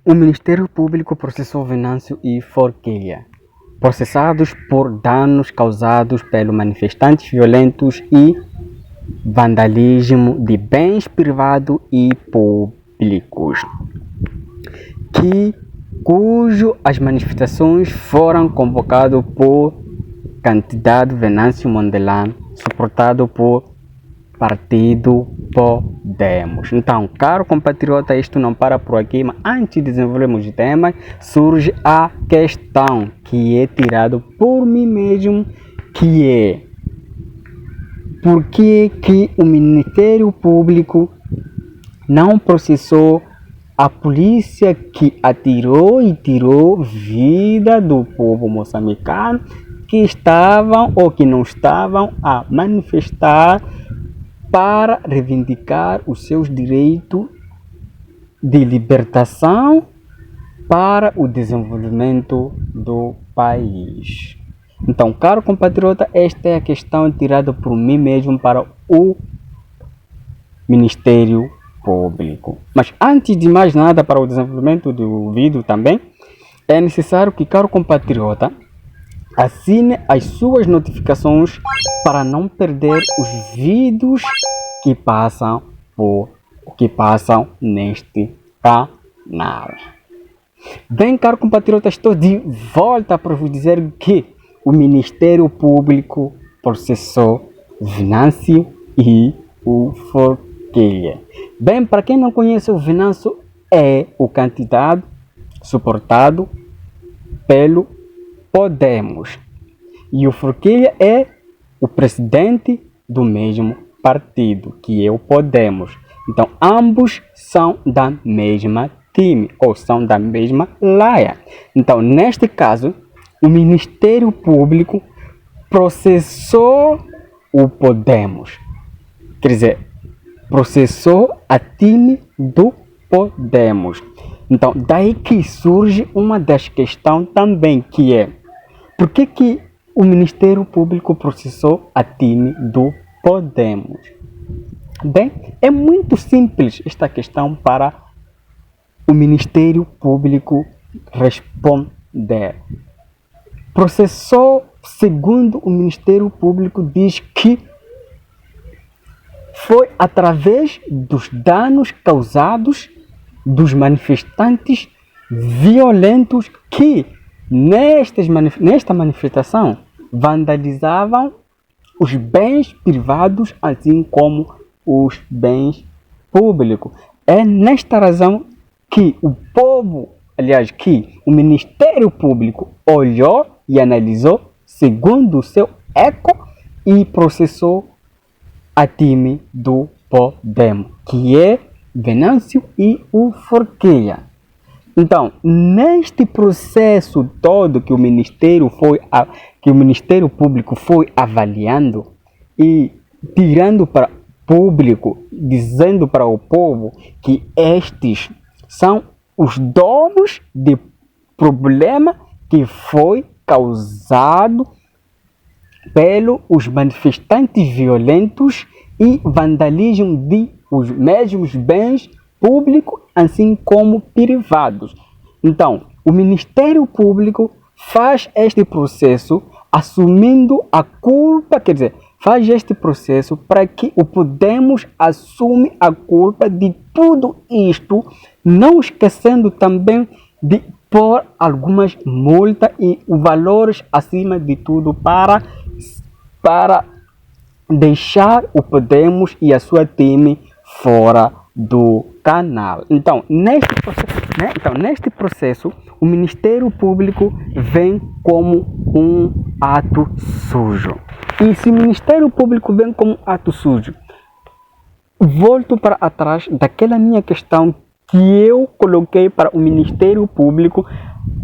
O Ministério Público processou Venâncio e Forquilha, processados por danos causados pelos manifestantes violentos e vandalismo de bens privados e públicos, cujo as manifestações foram convocadas por candidato Venâncio Mondlane, suportado por Partido Podemos. Então, caro compatriota, isto não para por aqui, mas antes de desenvolvermos o tema, surge a questão que é tirada por mim mesmo, que é: por que o Ministério Público não processou a polícia que atirou e tirou vida do povo moçambicano que estavam ou que não estavam a manifestar para reivindicar os seus direitos de libertação para o desenvolvimento do país? Então, caro compatriota, esta é a questão tirada por mim mesmo para o Ministério Público. Mas antes de mais nada, para o desenvolvimento do vídeo também, é necessário que, caro compatriota, assine as suas notificações para não perder os vídeos que passam neste canal. Bem, caro compatriota, estou de volta para vos dizer que o Ministério Público processou Venâncio e o Forquilha. Bem, para quem não conhece, o Venâncio é o candidato suportado pelo Podemos e o Forquilha é o presidente do mesmo partido, que é o Podemos. Então, ambos são da mesma time ou são da mesma laia. Então, neste caso, o Ministério Público processou o Podemos, quer dizer, processou a time do Podemos. Então, daí que surge uma das questões também, que é: por que o Ministério Público processou a time do Podemos? Bem, é muito simples esta questão para o Ministério Público responder. Processou, segundo o Ministério Público, diz que foi através dos danos causados dos manifestantes violentos que nesta manifestação vandalizavam os bens privados assim como os bens públicos. É nesta razão que o povo, aliás, que o Ministério Público olhou e analisou segundo o seu eco e processou a time do Podemos, que é Venâncio e o Forquilha. Então, neste processo todo que o Ministério Público foi avaliando e tirando para público, dizendo para o povo que estes são os donos de problema que foi causado pelos manifestantes violentos e vandalismo de os mesmos bens públicos, assim como privados. Então, o Ministério Público faz este processo assumindo a culpa, quer dizer, faz este processo para que o Podemos assume a culpa de tudo isto, não esquecendo também de pôr algumas multas e valores acima de tudo para deixar o Podemos e a sua time fora do canal. Então, neste processo, o Ministério Público vem como um ato sujo. E se o Ministério Público vem como um ato sujo, volto para atrás daquela minha questão que eu coloquei para o Ministério Público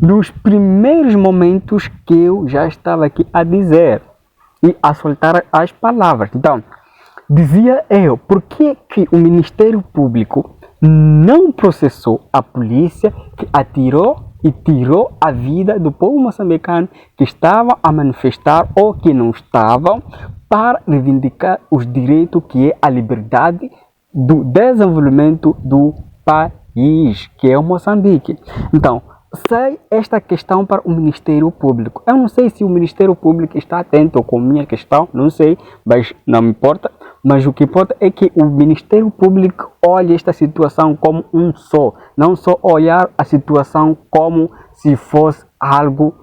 nos primeiros momentos que eu já estava aqui a dizer e a soltar as palavras. Então, dizia eu, por que o Ministério Público não processou a polícia que atirou e tirou a vida do povo moçambicano que estava a manifestar ou que não estavam para reivindicar os direitos que é a liberdade do desenvolvimento do país? país, que é o Moçambique. Então, sai esta questão para o Ministério Público. Eu não sei se o Ministério Público está atento com a minha questão, não sei, mas não me importa. Mas o que importa é que o Ministério Público olhe esta situação como um só, não só olhar a situação como se fosse algo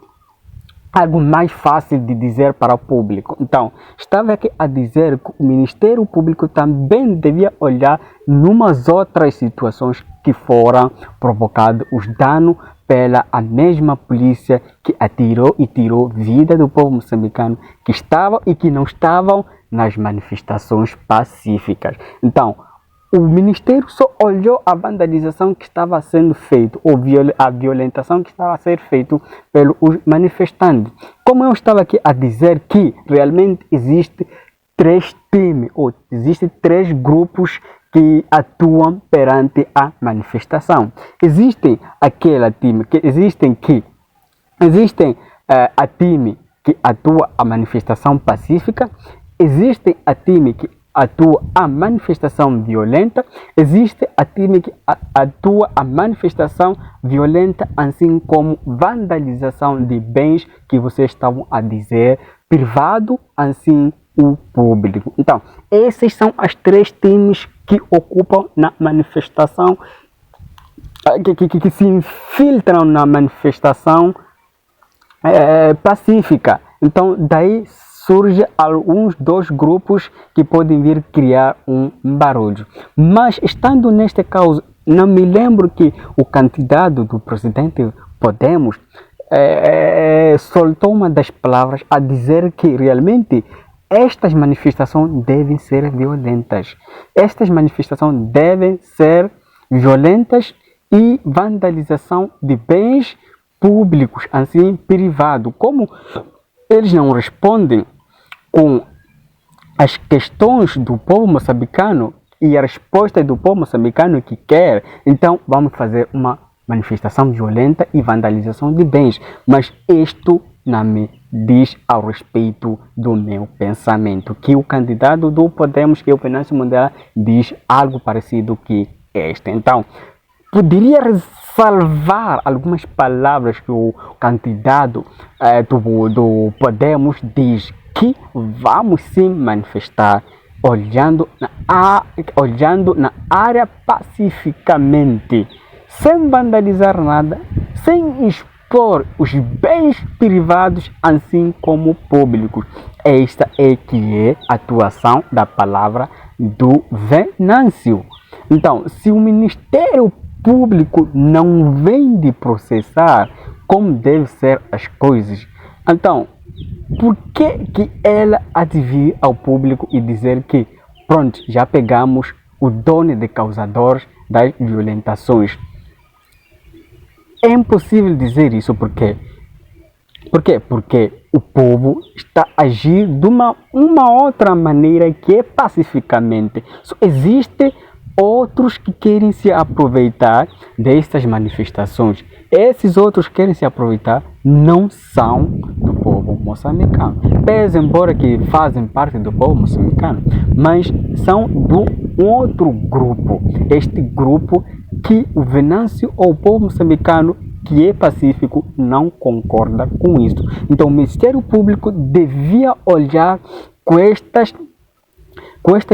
mais fácil de dizer para o público. Então, estava aqui a dizer que o Ministério Público também devia olhar numas outras situações que foram provocados os danos pela a mesma polícia que atirou e tirou vida do povo moçambicano que estavam e que não estavam nas manifestações pacíficas. Então, o Ministério só olhou a vandalização que estava sendo feita, ou a violentação que estava a ser feita pelos manifestantes. Como eu estava aqui a dizer que realmente existe 3 times, ou existem 3 grupos que atuam perante a manifestação. Existem aquele time que existem a time que atua a manifestação pacífica, existe a time que atua a manifestação violenta, existe a time que atua a manifestação violenta, assim como vandalização de bens que vocês estavam a dizer, privado, assim o público. Então, esses são as 3 times que ocupam na manifestação, que se infiltram na manifestação pacífica. Então, daí surge alguns 2 grupos que podem vir criar um barulho. Mas, estando neste caso, não me lembro que o candidato do presidente Podemos soltou uma das palavras a dizer que realmente estas manifestações devem ser violentas. Estas manifestações devem ser violentas e vandalização de bens públicos, assim, privados. Como eles não respondem com as questões do povo moçambicano e a resposta do povo moçambicano que quer, então vamos fazer uma manifestação violenta e vandalização de bens. Mas isto não me diz ao respeito do meu pensamento, que o candidato do Podemos, que é o Venâncio Mondlane, diz algo parecido que este. Então, poderia ressalvar algumas palavras que o candidato do Podemos diz, que vamos sim manifestar olhando na área pacificamente, sem vandalizar nada, sem expor os bens privados, assim como públicos. Esta é que é a atuação da palavra do Venâncio. Então, se o Ministério Público não vem de processar como devem ser as coisas, então, por que ela há de vir ao público e dizer que, pronto, já pegamos o dono de causadores das violentações? É impossível dizer isso, por quê? Porque o povo está a agir de uma outra maneira, que é pacificamente. Só existe outros que querem se aproveitar destas manifestações. Esses outros que querem se aproveitar não são do povo moçambicano. Pese embora que fazem parte do povo moçambicano, mas são do outro grupo. Este grupo que o Venâncio ou o povo moçambicano, que é pacífico, não concorda com isso. Então o Ministério Público devia olhar com estas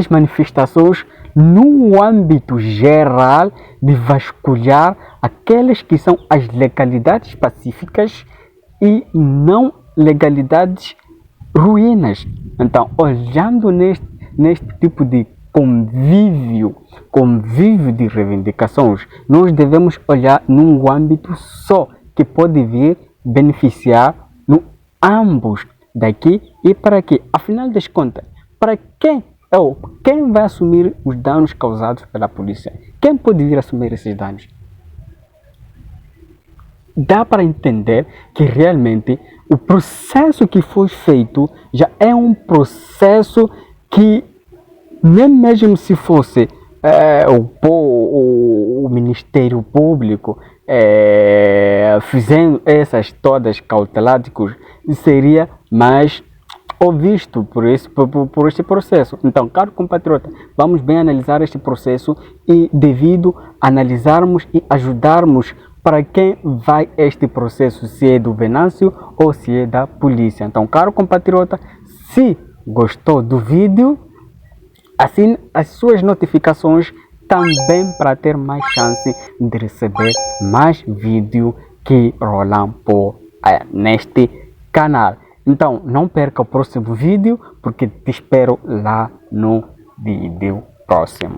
manifestações no âmbito geral, de vasculhar aquelas que são as legalidades pacíficas e não legalidades ruínas. Então, olhando neste tipo de convívio de reivindicações, nós devemos olhar num âmbito só, que pode vir beneficiar no ambos, daqui e para aqui. Afinal das contas, para quem vai assumir os danos causados pela polícia? Quem pode vir assumir esses danos? Dá para entender que realmente o processo que foi feito já é um processo que, nem mesmo se fosse o Ministério Público fazendo essas todas cautelares, seria mais ou visto por este processo. Então, caro compatriota, vamos bem analisar este processo e devido analisarmos e ajudarmos para quem vai este processo, se é do Venâncio ou se é da polícia. Então, caro compatriota, se gostou do vídeo, assine as suas notificações também para ter mais chance de receber mais vídeos que rolam neste canal. Então, não perca o próximo vídeo, porque te espero lá no vídeo próximo.